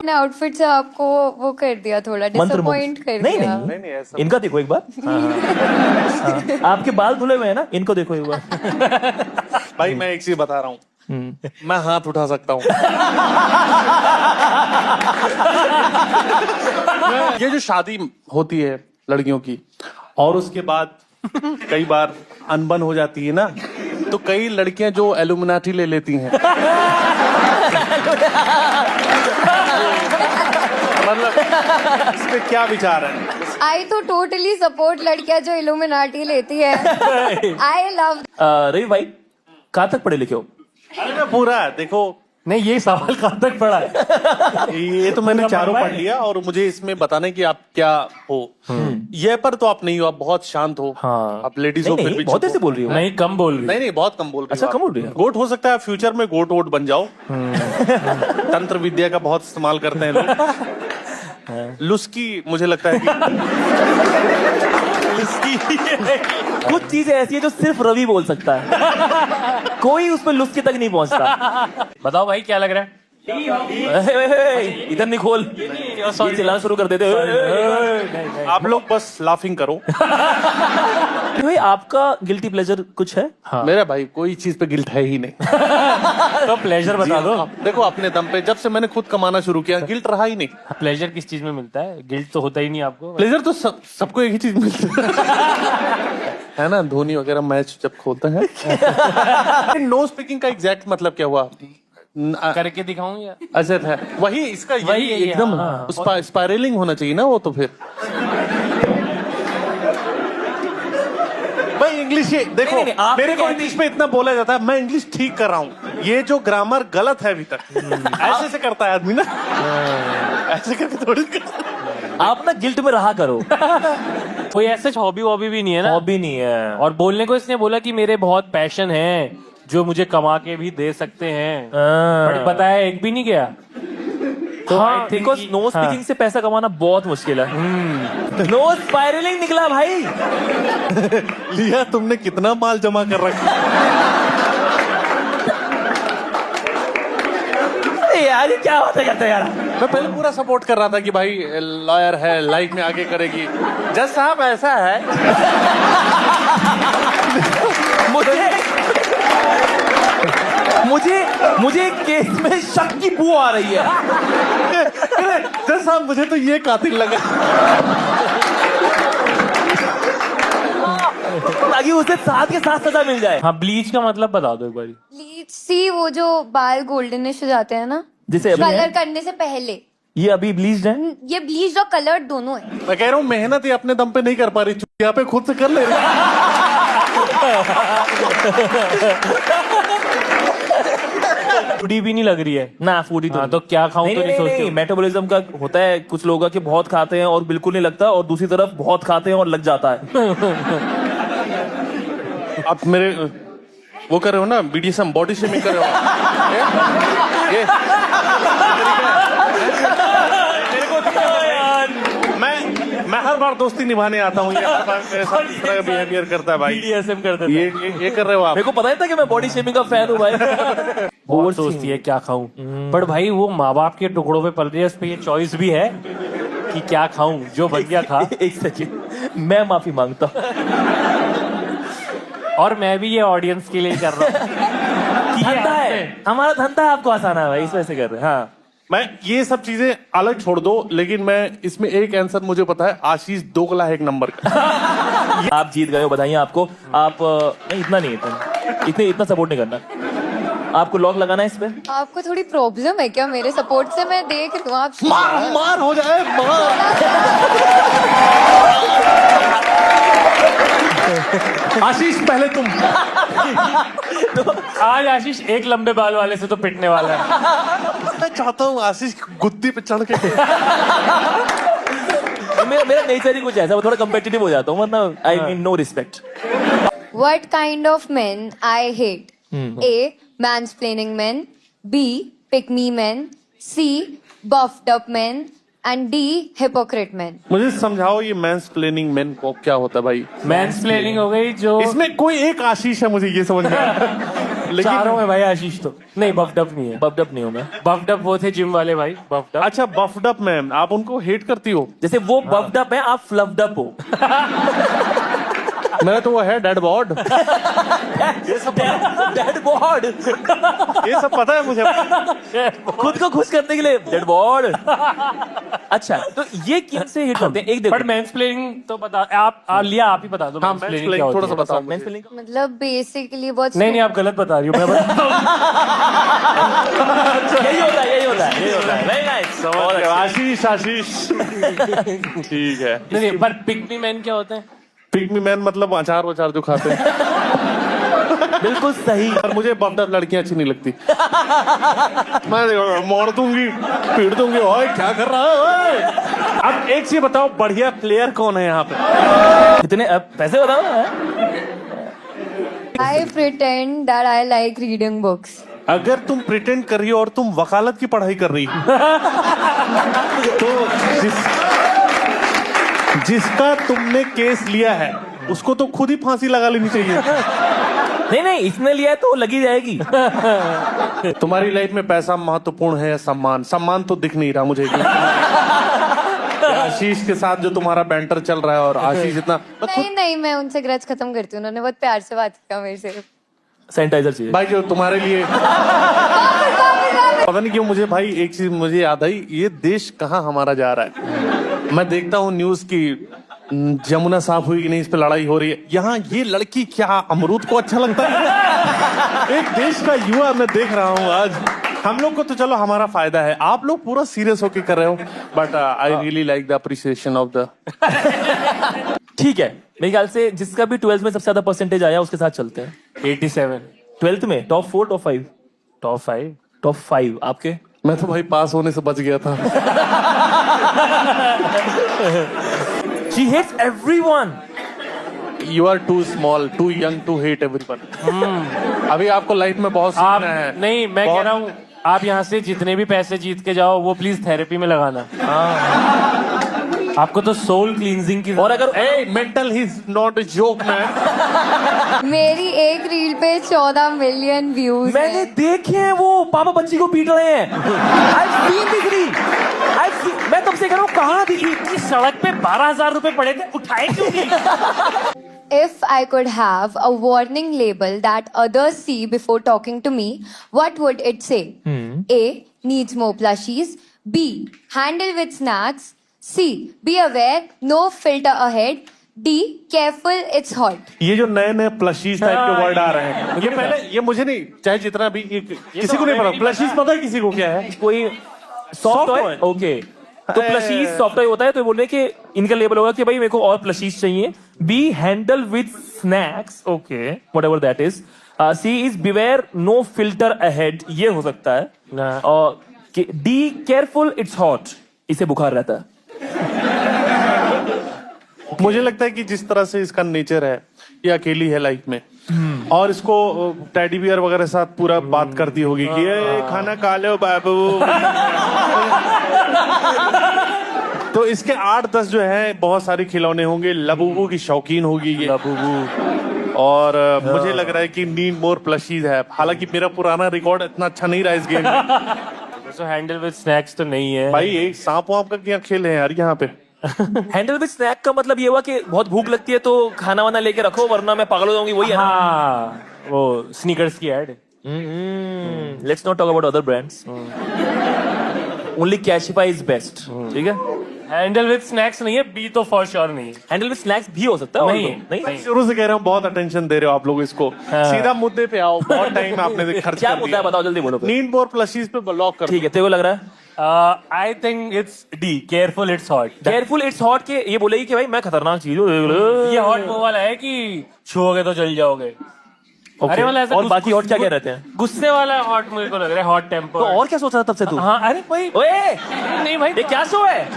मैंने आउटफिट से आपको वो कर दिया, थोड़ा डिसअपॉइंट कर नहीं दिया। नहीं ऐसा इनका देखो एक बार। हाँ। आपके बाल धुले हुए हैं ना, इनको देखो एक बार। भाई मैं एक चीज बता रहा हूँ, मैं हाथ उठा सकता हूँ। ये जो शादी होती है लड़कियों की और उसके बाद कई बार अनबन हो जाती है ना, तो कई लड़कियां जो एलुमिनाटी ले लेती हैं। मतलब इस पे क्या विचार है? आई तो टोटली सपोर्ट लड़कियां जो इल्यूमिनाटी लेती है। I love. रवि भाई कहाँ तक पढ़े लिखे हो? अरे मैं पूरा देखो, नहीं, ये सवाल कहाँ तक पड़ा है? ये तो मैंने चारों पढ़ लिया और मुझे इसमें बताने की आप क्या हो। ये पर तो आप नहीं हो, आप बहुत शांत हो। हाँ। आप लेडीज हो, फिर भी बहुत चुप ऐसे हो। बोल रही हो। नहीं, कम बोल रही नहीं नहीं, बहुत कम बोल रही अच्छा, हो कम आप। बोल रही हो। गोट हो सकता है फ्यूचर में गोट वोट बन जाओ। तंत्र विद्या का बहुत इस्तेमाल करते हैं लोग। लुस्की मुझे लगता है कि लुस्की कुछ चीजें ऐसी है जो सिर्फ रवि बोल सकता है। कोई उस पर लुस्की तक नहीं पहुंचता। बताओ भाई, क्या लग रहा है? इधर नहीं खोल, ये चिल्लाना शुरू कर देते। आप लोग बस लाफिंग करो। भाई आपका गिल्टी प्लेजर कुछ है? हाँ। मेरा भाई कोई चीज पे गिल्ट है ही नहीं। तो प्लेजर बता दो। देखो अपने दम पे, जब से मैंने खुद कमाना शुरू किया गिल्ट रहा ही नहीं। प्लेजर किस चीज में मिलता है? गिल्ट तो होता ही नहीं आपको। प्लेजर तो सबको एक ही चीज मिलती है ना, धोनी वगैरह मैच जब खोलते हैं। नो स्पीकिंग का एग्जैक्ट मतलब क्या हुआ? करके दिखाऊं या? अच्छा था वही, इसका वही यही है, एकदम हाँ। स्पाइरलिंग होना चाहिए ना वो, तो फिर भाई इंग्लिश ये देखो, नहीं, आप मेरे को कहते- इंग्लिश में इतना बोला जाता है, मैं इंग्लिश ठीक कर रहा हूँ। ये जो ग्रामर गलत है अभी तक, ऐसे से करता है आदमी ना, ऐसे करके थोड़ी करता। आप ना गिल्ट में रहा करो। कोई ऐसा हॉबी वॉबी भी नहीं है ना? हॉबी नहीं है। और बोलने को इसने बोला कि मेरे बहुत पैशन है जो मुझे कमा के भी दे सकते हैं, बट पता है एक भी नहीं गया। तो I think बिकॉज कि- नो स्पीकिंग से पैसा कमाना बहुत मुश्किल है। नो स्पाइरलिंग निकला भाई। लिया तुमने कितना माल जमा कर रखा? यार ये क्या बातें करते हैं यार। मैं पहले पूरा सपोर्ट कर रहा था कि भाई लॉयर है, लाइफ में आगे करेगी। जज साहब ऐसा है, मुझे केस में शक की बू आ रही है। जज साहब मुझे तो ये कातिल लगा। ताकि उसे साथ के साथ सजा मिल जाए। हाँ, ब्लीच का मतलब बता दो एक बार। ब्लीच सी, वो जो बाल गोल्डनिश हो जाते हैं ना, जिसे अभी कलर है? करने से पहले। ये अभी ब्लीच्ड है। ये ब्लीच और कलर्ड दोनों है। मैं कह रहा हूँ मेहनत ये अपने दम पे नहीं कर पा रही, यहाँ पे खुद से कर ले रही। फूडी भी नहीं लग रही है ना फूडी तो हाँ, तो क्या खाऊं तो नहीं सोचती हूँ। मेटाबॉलिज्म का होता है कुछ लोगों का कि बहुत खाते हैं और बिल्कुल नहीं लगता, और दूसरी तरफ बहुत खाते हैं और लग जाता है। आप मेरे वो कर रहे हो ना, BDSM बॉडी शेमिंग कर रहे हो ये मैं हर बार दोस्ती निभाने आता हूँ, ये हर बार मेरे साथ इस तरह का बिहेवियर करता है भाई। BDSM करते थे। ये कर रहे हो आप। मेरे को पता ही था कि मैं बॉडी शेमिंग का फैन हूँ भाई। बहुत सोचती है क्या खाऊं, पर भाई वो माँ बाप के टुकड़ों पे पल रही है, उस पे ये चॉइस भी है कि क्या खाऊं, जो बन गया खा। एक सेकंड, मैं माफी मांगता हूँ। और मैं भी ये ऑडियंस के लिए कर रहा हूँ। धंधा है हमारा, धंधा है आपको आसाना है भाई, इस वजह से कर रहे हैं। हाँ मैं ये सब चीजें अलग छोड़ दो, लेकिन मैं इसमें एक आंसर मुझे पता है, आशीष दोगला है एक नंबर का। आप जीत गए हो, बधाई आपको। आप नहीं, इतना नहीं, इतना सपोर्ट नहीं करना। आपको लॉक लगाना है इस पे। आपको थोड़ी प्रॉब्लम है क्या मेरे सपोर्ट से? मैं देख लूं आप। मार हो जाए, मार। आशीष पहले तुम। तो आज आशीष एक लंबे बाल वाले से तो पिटने वाला है। मैं चाहता हूँ आशीष गुद्दी पे चढ़ के मेरा नेचर ही कुछ ऐसा, वो थोड़ा कम्पिटिटिव हो जाता हूँ, मतलब I mean no respect. What kind of men I hate? A. Mansplaining men. B. Pick me men. C. Buffed up men. And D. Hypocrite men. मुझे समझाओ ये मैंसप्लेनिंग मेन को क्या होता है भाई? मैंसप्लेनिंग हो गई जो इसमें कोई एक आशीष है, मुझे ये समझ में आया। चारों में भाई आशीष तो नहीं, बफडप नहीं है। बफडप नहीं हूं मैं। बफडप वो थे जिम वाले भाई, बफडप। अच्छा बफडप में आप उनको हेट करती हो? जैसे वो बफडप है, आप फ्लफडप हो। मेरा तो वो है डेड बॉड। Dead baud. ये सब पता है मुझे। खुद को खुश करने के लिए डेड बॉड। अच्छा, तो ये किससे हिट करते हैं? एक देखो, बट मैंसप्लेनिंग तो बता, आप लिया, आप ही बता दो। हाँ, mansplaining क्या होती थोड़ा सा है? बताओ। mansplaining का- मतलब बेसिकली बहुत नहीं, आप गलत बता रही हो। मैं यही होता है, यही होता है, यही होता है। Very nice। बहुत अच्छा। आशीष आशीष। ठीक है। नहीं, पर पिक मी मैन क्या होते हैं? पिग्मी मैन मतलब अचार वचार जो खाते हैं। बिल्कुल सही। पर मुझे बफडप लड़कियां अच्छी नहीं लगती। मैं मोड़ दूंगी, पीट दूंगी। ओए क्या कर रहा है ओए? अब एक चीज बताओ, बढ़िया प्लेयर कौन है यहाँ पे? कितने अब पैसे बताओ ना। I pretend that I like reading books. अगर तुम प्रिटेंड कर रही हो और तुम वकालत की पढ़ाई कर रही हो, तो जिसका तुमने केस लिया है उसको तो खुद ही फांसी लगा लेनी चाहिए। नहीं नहीं, इसने लिया है तो लगी जाएगी। तुम्हारी लाइफ में पैसा महत्वपूर्ण है या सम्मान? सम्मान तो दिख नहीं रहा मुझे। आशीष के साथ जो तुम्हारा बैंटर चल रहा है, और आशीष इतना नहीं नहीं, मैं उनसे ग्रज खत्म करती हूँ, उन्होंने बहुत प्यार से बात किया मेरे से। सैनिटाइजर चाहिए भाई जो तुम्हारे लिए पता नहीं क्यों मुझे भाई एक चीज मुझे याद आई, ये देश कहाँ हमारा जा रहा है। मैं देखता हूँ न्यूज की जमुना साफ हुई कि नहीं, इस पे लड़ाई हो रही है। यहाँ ये लड़की क्या अमरूद को अच्छा लगता है? एक देश का युवा मैं देख रहा हूँ आज। हम लोग को तो चलो हमारा फायदा है, आप लोग पूरा सीरियस होके कर रहे हो। But I really like the appreciation of the. ठीक है, मेरे ख्याल से जिसका भी 12th में सबसे ज्यादा परसेंटेज आया उसके साथ चलते हैं। 87। 12th में टॉप 4 टॉप 5? टॉप 5। टॉप 5 आपके? मैं तो भाई पास होने से बच गया था। She hates everyone. You are too small, too young to hate everyone. अभी आपको लाइफ में बहुत आप सीखना है। नहीं, मैं कह रहा हूँ आप यहाँ से जितने भी पैसे जीत के जाओ वो प्लीज थेरेपी में लगाना। आपको तो सोल क्लींजिंग की। और अगर mental he not a joke man. मेरी एक रील पे 14 मिलियन व्यूज मैंने देखे हैं वो पापा बच्ची को पीट रहे हैं। I've seen this reel. मैं तुमसे कह रहा हूँ कहाँ दिखी? इस सड़क पे 12,000 रुपए पड़े थे, उठाए क्यों नहीं? If I could have a warning label that others see before talking to me, what would it say? A. Needs more plushies. B. Handle with snacks. C. Be aware, no filter ahead. D. Careful, it's hot. ये जो नए नए plushies type के word आ रहे हैं, ये पहले ये मुझे नहीं, चाहे जितना भी किसी को नहीं पता। प्लशीज पता है किसी को क्या है? कोई सॉफ्ट टॉय? ओके, तो प्लशीज सॉफ्ट टॉय होता है, तो बोल रहे कि इनका लेबल होगा कि भाई मेरे को और प्लशीज चाहिए। B. Handle with snacks. Okay, whatever that is. C is beware, no filter ahead, ये हो सकता है। और डी. केयरफुल, इट्स हॉट, इसे बुखार रहता है। मुझे लगता है कि जिस तरह से इसका नेचर है, ये अकेली है लाइफ में, और इसको टेडी बियर वगैरह साथ पूरा बात करती होगी कि ये खाना खा लो बाबू। तो इसके 8-10 जो है बहुत सारे खिलौने होंगे। लबूबू की शौकीन होगी ये। लबूबू। और मुझे लग रहा है कि नीड मोर प्लशीज है। हालांकि मेरा पुराना रिकॉर्ड इतना अच्छा नहीं रहा इस गेम में। तो हैंडल विद स्नैक्स तो नहीं है भाई एक सांप वाप का क्या खेल है यार यहाँ पे? हैंडल विद स्नैक का मतलब ये हुआ कि बहुत भूख लगती है तो खाना वाना लेके रखो वरना मैं पागल हो जाऊंगी, वही है ना? हाँ, वो स्नीकर्स की ad. Let's not talk about other brands. Only Cashify is best. ठीक है, हैंडल विद स्नैक्स नहीं है, बी तो फॉर श्योर नहीं है। हैंडल विद स्नैक्स भी हो सकता है। नहीं, नहीं। शुरू से कह रहा हूँ बहुत अटेंशन दे रहे हो आप लोग इसको। सीधा मुद्दे पे आओ, बहुत टाइम आपने खर्च क्या कर मुद्दा है दिया। बताओ जल्दी बोलो। नीड मोर प्लशीज पे लॉक कर। ठीक है, तेरे को लग रहा है I think it's D, careful it's hot. Careful it's hot के ये बोलेगी कि भाई मैं खतरनाक चीज हूँ। ये हॉट वो वाला है कि छुओगे तो जल जाओगे। अरे वाला ऐसा और बाकी हॉट क्या क्या रहते हैं? गुस्से वाला हॉट मुझे को लग रहा है, हॉट टेम्पर। तो और क्या सोच रहा था तब से तू? हाँ, अरे भाई ओए नहीं भाई, ये क्या शो है?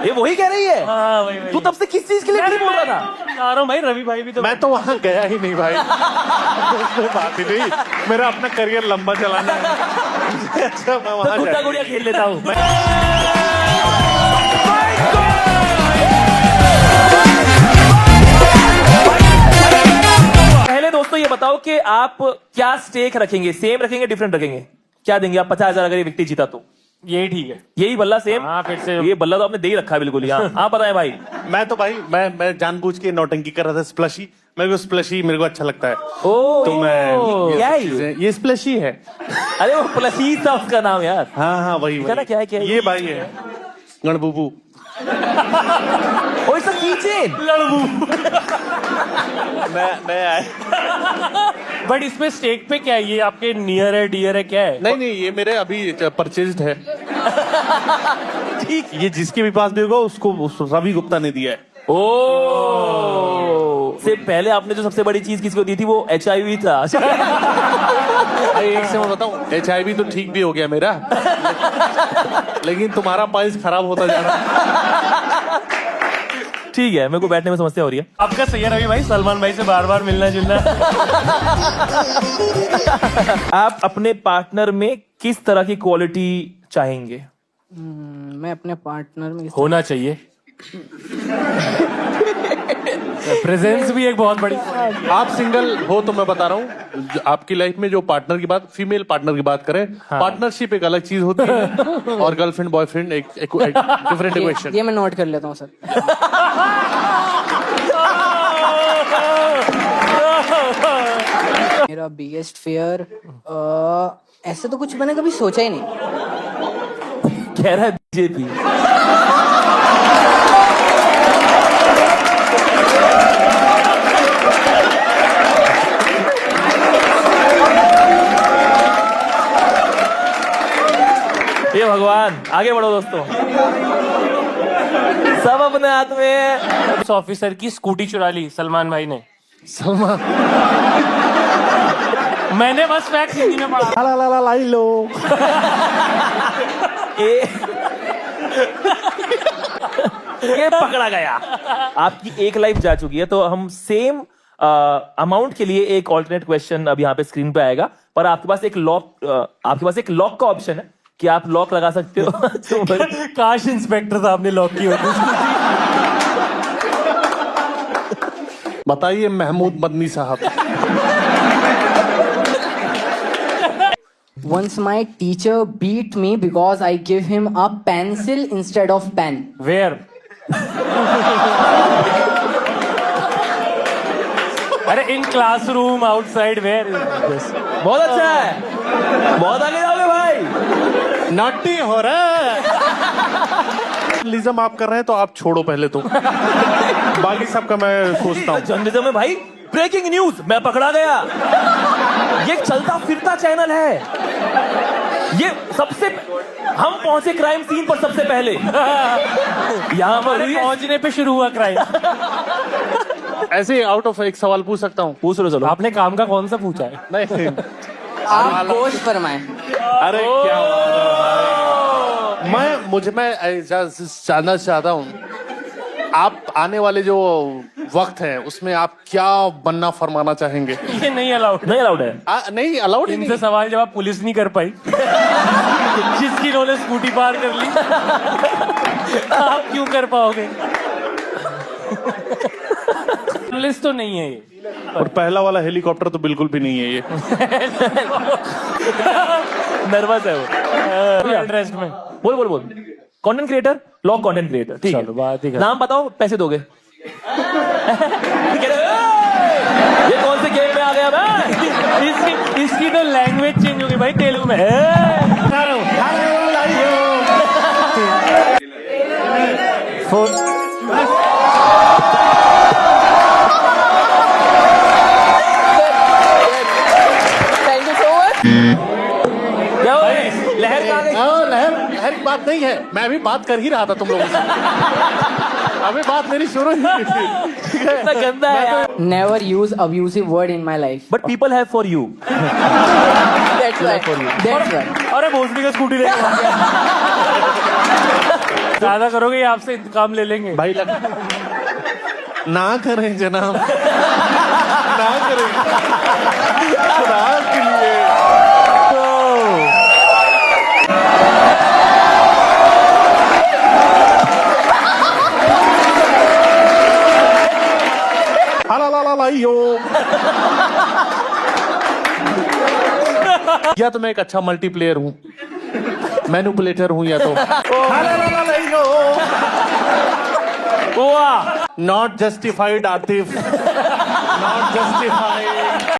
ये वही कह रही है? हाँ वही तू तब से किस चीज के लिए नहीं बोल रहा था? आ रहा हूँ भाई, रवि भाई भी तो। मैं तो वहां गया ही नहीं भाई। कोई बात ही नहीं, मेरा अपना करियर लंबा चलाना है। अच्छा मैं वहां गुड्डा गुड़िया खेल लेता हूँ। पहले दोस्तों ये बताओ कि आप क्या स्टेक रखेंगे, सेम रखेंगे डिफरेंट रखेंगे, क्या देंगे आप 50,000 अगर ये व्यक्ति जीता तो? यही ठीक है। यही बल्ला सेम? हाँ, फिर से ये बल्ला तो आपने दे ही रखा है बिल्कुल ही। हाँ आप बताएं भाई। मैं तो भाई मैं जानबूझ के नौटंकी कर रहा था। स्प्लशी, मेरे को स्प्लशी मेरे को अच्छा लगता है। ओ तो मैं क्या है ये स्प्लशी है। अरे वो प्लसी था उसका नाम यार। हाँ वही क्या ना, क्या है ये भाई है गणबूबू। Oh it's a keychain. मैं बट इसमें स्टेक पे क्या है? ये आपके नियर है, डियर है, क्या है? नहीं ये मेरे अभी परचेज्ड है। ठीक, ये जिसके भी पास भी होगा उसको रवि गुप्ता ने दिया है। ओ से पहले आपने जो सबसे बड़ी चीज किसको दी थी वो HIV था। अरे एक से मैं बताऊं, HIV तो ठीक भी हो गया मेरा, लेकिन तुम्हारा पाइल्स खराब होता जा रहा। ठीक है, मेरे को बैठने में समस्या हो रही है। आपका सही है रवि भाई, सलमान भाई से बार बार मिलना जुलना। आप अपने पार्टनर में किस तरह की क्वालिटी चाहेंगे? मैं अपने पार्टनर में होना चाहिए प्रेजेंस भी एक बहुत बड़ी। आप सिंगल हो तो मैं बता रहा हूँ, आपकी लाइफ में जो पार्टनर की बात, फीमेल पार्टनर की बात करें, पार्टनरशिप एक अलग चीज होती है और गर्लफ्रेंड बॉयफ्रेंड एक डिफरेंट इक्वेशन। ये मैं नोट कर लेता हूँ सर। मेरा बिगेस्ट फियर ऐसे तो कुछ मैंने कभी सोचा ही नहीं। कह रहा है बीजेपी। ये भगवान, आगे बढ़ो दोस्तों। सब अपने हाथ में। इस ऑफिसर की स्कूटी चुरा ली सलमान भाई ने। सलमान मैंने बस फैक्ट हिंदी में पढ़ा। लाई लो। ये पकड़ा गया। आपकी एक लाइफ जा चुकी है, तो हम सेम अमाउंट के लिए एक ऑल्टरनेट क्वेश्चन अब यहाँ पे स्क्रीन पे आएगा, पर आपके पास एक लॉक का ऑप्शन है कि आप लॉक लगा सकते हो। काश इंस्पेक्टर साहब ने लॉक की होती। बताइए महमूद मदनी साहब। Once my teacher beat me because I gave him a pencil instead of pen. Where? अरे इन क्लासरूम, आउटसाइड, वेयर? बहुत अच्छा है, बहुत आगे जाओगे भाई। नाटी हो रहा है। लिज्म आप कर रहे हैं तो आप छोड़ो पहले तो, बाकी सबका मैं सोचता हूँ। जर्नलिज्म में भाई ब्रेकिंग न्यूज, मैं पकड़ा गया। ये चलता फिरता चैनल है। ये सबसे हम पहुंचे क्राइम सीन पर सबसे पहले। यहाँ पर पहुंचने पे शुरू हुआ क्राइम। ऐसे आउट ऑफ एक सवाल पूछ सकता हूँ? पूछ लो, चलो। आपने काम का कौन सा पूछा है? नहीं आप गोश्त फरमाएं। अरे क्या मैं जानना चाहता हूँ, आप आने वाले जो वक्त है उसमें आप क्या बनना फरमाना चाहेंगे? ये नहीं अलाउड। नहीं अलाउड है। नहीं अलाउड। इनसे सवाल जवाब पुलिस नहीं कर पाई। जिसकी इन्होंने स्कूटी पार कर ली, आप क्यों कर पाओगे? पुलिस तो नहीं है ये। और पहला वाला हेलीकॉप्टर तो बिल्कुल भी नहीं है ये। नर्वस है वो। इंटरेस्ट में बोल। Content creator, lock content creator. ठीक चलो, बात ही है, कर। नाम बताओ, पैसे दोगे? ये कौन से गेम में आ गया मैं? इसकी तो लैंग्वेज चेंज हो गई भाई, तेलुगु में। Thank you so much. क्या हो गया? लहर कहाँ गई? लहर की बात नहीं है, मैं अभी बात कर ही रहा था तुम लोगों से। अभी बात मेरी शुरू ही हुई थी। इतना गंदा है यार। Never use abusive word in my life. But people have for you. That's right. That's right. अरे भोसड़ी का स्कूटी लेके आ गया। ज्यादा करोगे ये आपसे इंतकाम ले लेंगे भाई ना करें जनाब, ना करें खुदा के लिए। ला ला ला ला यो। या तो मैं एक अच्छा मल्टीप्लेयर हूँ, मैनुपुलेटर हूँ, या तो वाह not justified Atif, not justified.